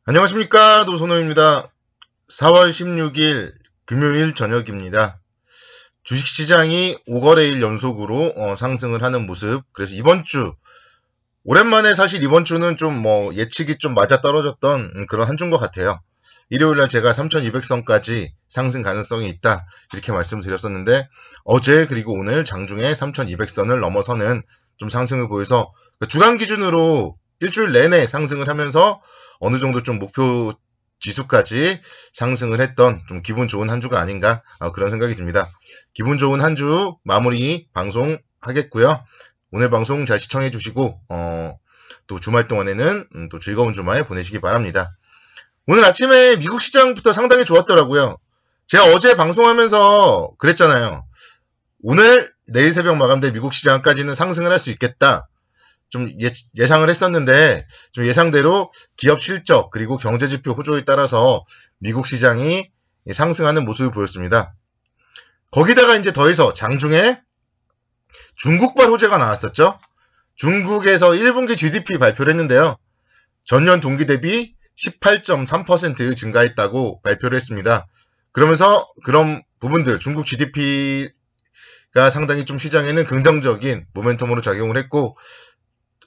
안녕하십니까, 노선호입니다. 4월 16일 금요일 저녁입니다. 주식시장이 5거래일 연속으로 상승을 하는 모습. 그래서 오랜만에 사실 이번 주는 좀 예측이 좀 맞아떨어졌던 그런 한 주인 것 같아요. 일요일날 제가 3200선까지 상승 가능성이 있다 이렇게 말씀드렸었는데, 어제 그리고 오늘 장중에 3200선을 넘어서는 좀 상승을 보여서 주간 기준으로 일주일 내내 상승을 하면서 어느 정도 좀 목표 지수까지 상승을 했던 좀 기분 좋은 한 주가 아닌가 그런 생각이 듭니다. 기분 좋은 한 주 마무리 방송 하겠고요. 오늘 방송 잘 시청해 주시고 또 주말 동안에는 또 즐거운 주말 보내시기 바랍니다. 오늘 아침에 미국 시장부터 상당히 좋았더라고요. 제가 어제 방송하면서 그랬잖아요. 오늘 내일 새벽 마감될 미국 시장까지는 상승을 할 수 있겠다. 좀 예상을 했었는데 좀 예상대로 기업 실적 그리고 경제지표 호조에 따라서 미국 시장이 상승하는 모습을 보였습니다. 거기다가 이제 더해서 장중에 중국발 호재가 나왔었죠. 중국에서 1분기 GDP 발표를 했는데요. 전년 동기 대비 18.3% 증가했다고 발표를 했습니다. 그러면서 그런 부분들 중국 GDP가 상당히 좀 시장에는 긍정적인 모멘텀으로 작용을 했고,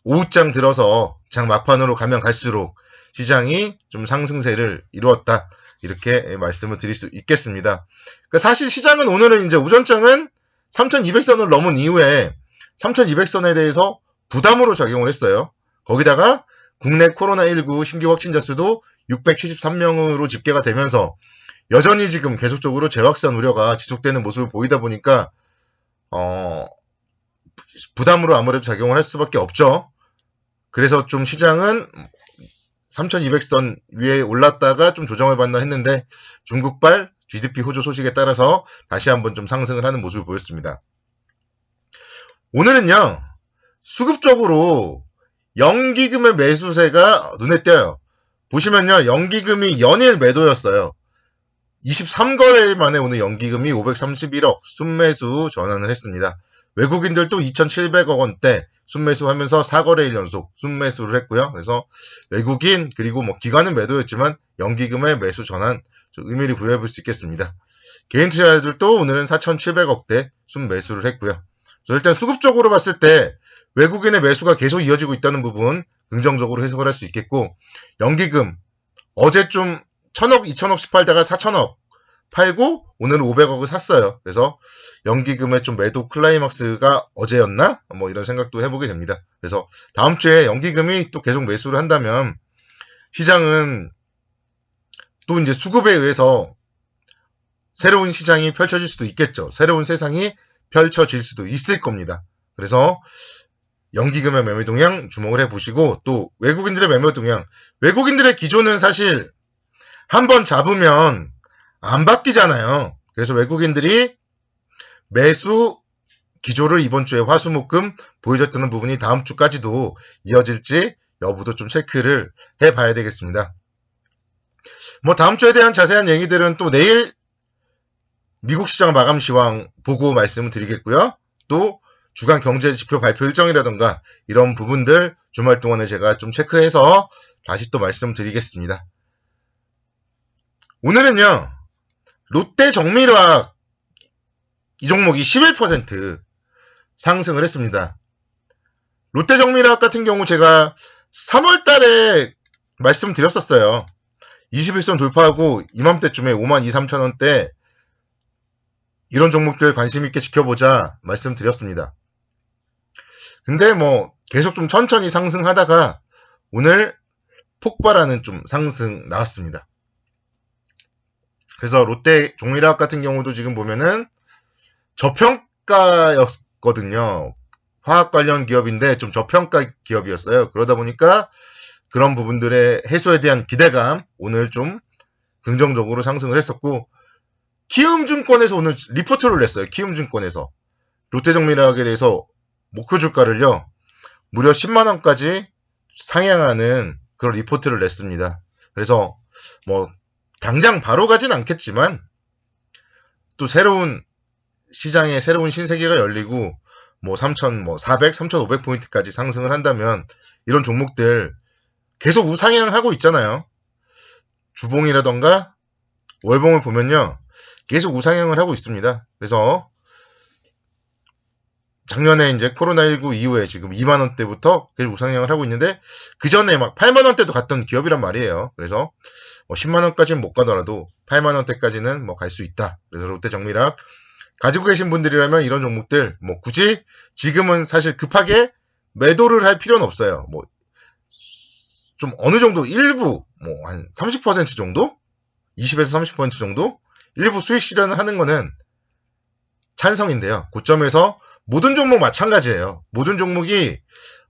오후장 들어서 장 막판으로 가면 갈수록 시장이 좀 상승세를 이루었다. 이렇게 말씀을 드릴 수 있겠습니다. 그러니까 사실 시장은 오늘은 이제 우전장은 3200선을 넘은 이후에 3200선에 대해서 부담으로 작용을 했어요. 거기다가 국내 코로나19 신규 확진자 수도 673명으로 집계가 되면서 여전히 지금 계속적으로 재확산 우려가 지속되는 모습을 보이다 보니까 부담으로 아무래도 작용을 할 수밖에 없죠. 그래서 좀 시장은 3200선 위에 올랐다가 좀 조정을 받나 했는데 중국발 GDP 호조 소식에 따라서 다시 한번 좀 상승을 하는 모습을 보였습니다. 오늘은요, 수급적으로 연기금의 매수세가 눈에 띄어요. 보시면요, 연기금이 연일 매도였어요. 23거래일 만에 오늘 연기금이 531억 순매수 전환을 했습니다. 외국인들도 2,700억 원대 순매수하면서 4거래일 연속 순매수를 했고요. 그래서 외국인 그리고 기관은 매도였지만 연기금의 매수 전환 좀 의미를 부여해 볼 수 있겠습니다. 개인 투자자들도 오늘은 4,700억대 순매수를 했고요. 그래서 일단 수급적으로 봤을 때 외국인의 매수가 계속 이어지고 있다는 부분 긍정적으로 해석을 할 수 있겠고, 연기금 어제 좀 1,000억, 2,000억씩 팔다가 4,000억 팔고 오늘은 500억을 샀어요. 그래서 연기금의 좀 매도 클라이막스가 어제였나? 이런 생각도 해보게 됩니다. 그래서 다음 주에 연기금이 또 계속 매수를 한다면 시장은 또 이제 수급에 의해서 새로운 시장이 펼쳐질 수도 있겠죠. 새로운 세상이 펼쳐질 수도 있을 겁니다. 그래서 연기금의 매매 동향 주목을 해보시고, 또 외국인들의 매매 동향, 외국인들의 기조는 사실 한번 잡으면 안 바뀌잖아요. 그래서 외국인들이 매수 기조를 이번 주에 화수목금 보여줬다는 부분이 다음 주까지도 이어질지 여부도 좀 체크를 해봐야 되겠습니다. 다음 주에 대한 자세한 얘기들은 또 내일 미국 시장 마감 시황 보고 말씀을 드리겠고요. 또 주간 경제 지표 발표 일정이라던가 이런 부분들 주말 동안에 제가 좀 체크해서 다시 또 말씀드리겠습니다. 오늘은요, 롯데 정밀화학 이 종목이 11% 상승을 했습니다. 롯데 정밀화학 같은 경우 제가 3월 달에 말씀드렸었어요. 21선 돌파하고 이맘때쯤에 52,000~53,000원대 이런 종목들 관심 있게 지켜보자 말씀드렸습니다. 근데 계속 좀 천천히 상승하다가 오늘 폭발하는 좀 상승 나왔습니다. 그래서 롯데 정밀화학 같은 경우도 지금 보면은 저평가였거든요. 화학 관련 기업인데 좀 저평가 기업이었어요. 그러다 보니까 그런 부분들의 해소에 대한 기대감 오늘 좀 긍정적으로 상승을 했었고, 키움증권에서 오늘 리포트를 냈어요. 키움증권에서 롯데정밀화학에 대해서 목표 주가를요 무려 10만원까지 상향하는 그런 리포트를 냈습니다. 그래서 당장 바로 가진 않겠지만 또 새로운 시장에 새로운 신세계가 열리고 3,400, 3,500포인트까지 상승을 한다면 이런 종목들 계속 우상향하고 있잖아요. 주봉이라던가 월봉을 보면요. 계속 우상향을 하고 있습니다. 그래서 작년에 이제 코로나19 이후에 지금 2만원대부터 계속 우상향을 하고 있는데 그 전에 막 8만원대도 갔던 기업이란 말이에요. 그래서 10만원까지는 못 가더라도 8만원대까지는 뭐 갈 수 있다. 그래서 롯데정밀학 가지고 계신 분들이라면 이런 종목들 뭐 굳이 지금은 사실 급하게 매도를 할 필요는 없어요. 뭐 좀 어느 정도 일부 뭐 한 30% 정도? 20에서 30% 정도? 일부 수익 실현을 하는 거는 찬성인데요. 고점에서 모든 종목 마찬가지예요. 모든 종목이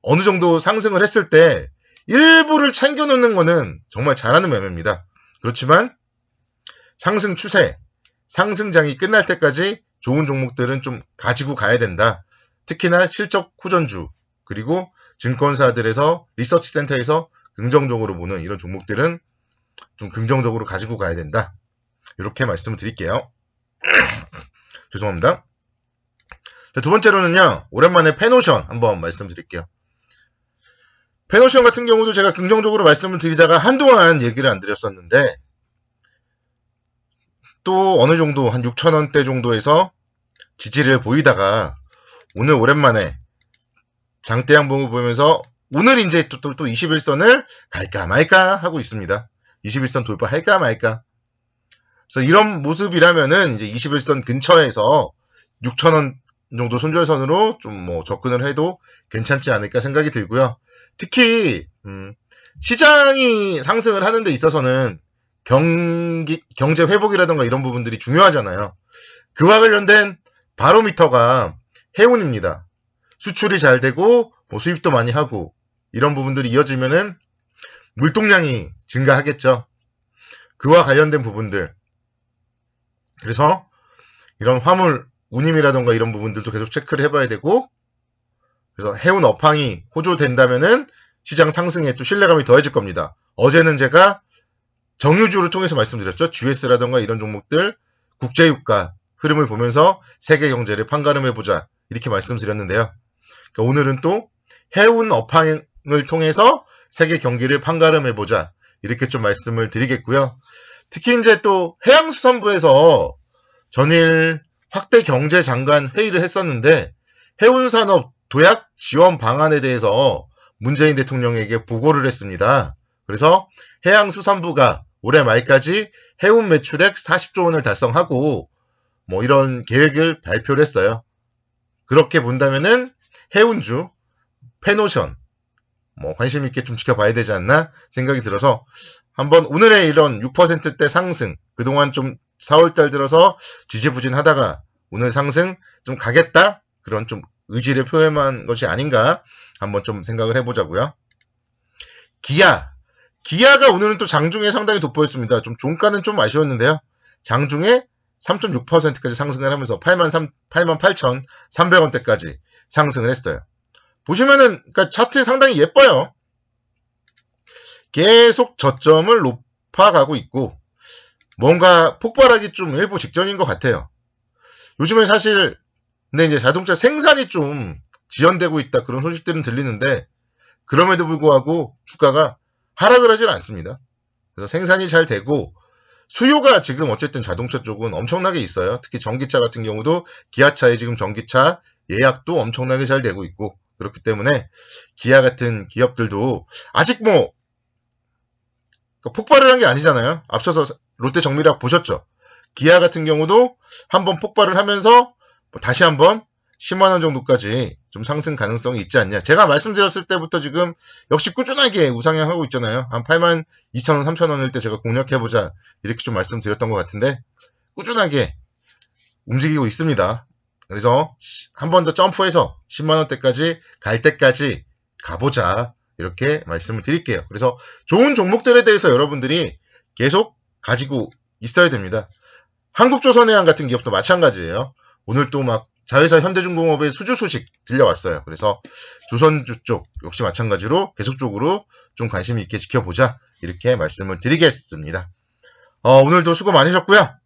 어느 정도 상승을 했을 때 일부를 챙겨놓는 거는 정말 잘하는 매매입니다. 그렇지만 상승 추세, 상승장이 끝날 때까지 좋은 종목들은 좀 가지고 가야 된다. 특히나 실적 호전주, 그리고 증권사들에서 리서치 센터에서 긍정적으로 보는 이런 종목들은 좀 긍정적으로 가지고 가야 된다. 이렇게 말씀을 드릴게요. 죄송합니다. 자, 두 번째로는요. 오랜만에 페노션 한번 말씀드릴게요. 페노션 같은 경우도 제가 긍정적으로 말씀을 드리다가 한동안 얘기를 안 드렸었는데 또 어느 정도 한 6,000원대 정도에서 지지를 보이다가 오늘 오랜만에 장대 양봉을 보면서 오늘 이제 또 21선을 갈까 말까 하고 있습니다. 21선 돌파할까 말까. 그래서 이런 모습이라면은 이제 21선 근처에서 6,000원 정도 손절선으로 좀 뭐 접근을 해도 괜찮지 않을까 생각이 들고요. 특히 시장이 상승을 하는 데 있어서는 경제 회복이라든가 이런 부분들이 중요하잖아요. 그와 관련된 바로미터가 해운입니다. 수출이 잘 되고 뭐 수입도 많이 하고 이런 부분들이 이어지면은 물동량이 증가하겠죠. 그와 관련된 부분들. 그래서 이런 화물 운임이라던가 이런 부분들도 계속 체크를 해봐야 되고, 그래서 해운 업황이 호조된다면은 시장 상승에 또 신뢰감이 더해질 겁니다. 어제는 제가 정유주를 통해서 말씀드렸죠. GS라던가 이런 종목들 국제유가 흐름을 보면서 세계 경제를 판가름해보자 이렇게 말씀드렸는데요. 그러니까 오늘은 또 해운 업황을 통해서 세계 경기를 판가름해보자 이렇게 좀 말씀을 드리겠고요. 특히 이제 또 해양수산부에서 전일 확대 경제장관 회의를 했었는데 해운산업 도약 지원 방안에 대해서 문재인 대통령에게 보고를 했습니다. 그래서 해양수산부가 올해 말까지 해운 매출액 40조 원을 달성하고 뭐 이런 계획을 발표를 했어요. 그렇게 본다면은 해운주, 페노션 뭐 관심 있게 좀 지켜봐야 되지 않나 생각이 들어서 한번 오늘의 이런 6%대 상승 그동안 좀 4월달 들어서 지지부진하다가 오늘 상승 좀 가겠다 그런 좀 의지를 표현한 것이 아닌가 한번 좀 생각을 해보자고요. 기아가 오늘은 또 장중에 상당히 돋보였습니다. 좀 종가는 좀 아쉬웠는데요. 장중에 3.6%까지 상승을 하면서 88,300원대까지 상승을 했어요. 보시면은 그러니까 차트 상당히 예뻐요. 계속 저점을 높아가고 있고 뭔가 폭발하기 좀 일부 직전인 것 같아요. 요즘에 사실 근데 이제 자동차 생산이 좀 지연되고 있다 그런 소식들은 들리는데 그럼에도 불구하고 주가가 하락을 하질 않습니다. 그래서 생산이 잘 되고 수요가 지금 어쨌든 자동차 쪽은 엄청나게 있어요. 특히 전기차 같은 경우도 기아차의 지금 전기차 예약도 엄청나게 잘 되고 있고 그렇기 때문에 기아 같은 기업들도 아직 뭐 폭발을 한 게 아니잖아요. 앞서서 롯데정밀학 보셨죠? 기아 같은 경우도 한번 폭발을 하면서 다시 한번 10만원 정도까지 좀 상승 가능성이 있지 않냐. 제가 말씀드렸을 때부터 지금 역시 꾸준하게 우상향하고 있잖아요. 한 82,000원, 3,000원일 때 제가 공략해보자 이렇게 좀 말씀드렸던 것 같은데 꾸준하게 움직이고 있습니다. 그래서 한 번 더 점프해서 10만원대까지 갈 때까지 가보자 이렇게 말씀을 드릴게요. 그래서 좋은 종목들에 대해서 여러분들이 계속 가지고 있어야 됩니다. 한국조선해양 같은 기업도 마찬가지예요. 오늘 또 막 자회사 현대중공업의 수주 소식 들려왔어요. 그래서 조선주 쪽 역시 마찬가지로 계속적으로 좀 관심 있게 지켜보자 이렇게 말씀을 드리겠습니다. 오늘도 수고 많으셨고요.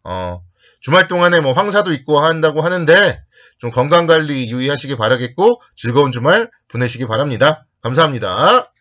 주말 동안에 뭐 황사도 있고 한다고 하는데 좀 건강관리 유의하시기 바라겠고 즐거운 주말 보내시기 바랍니다. 감사합니다.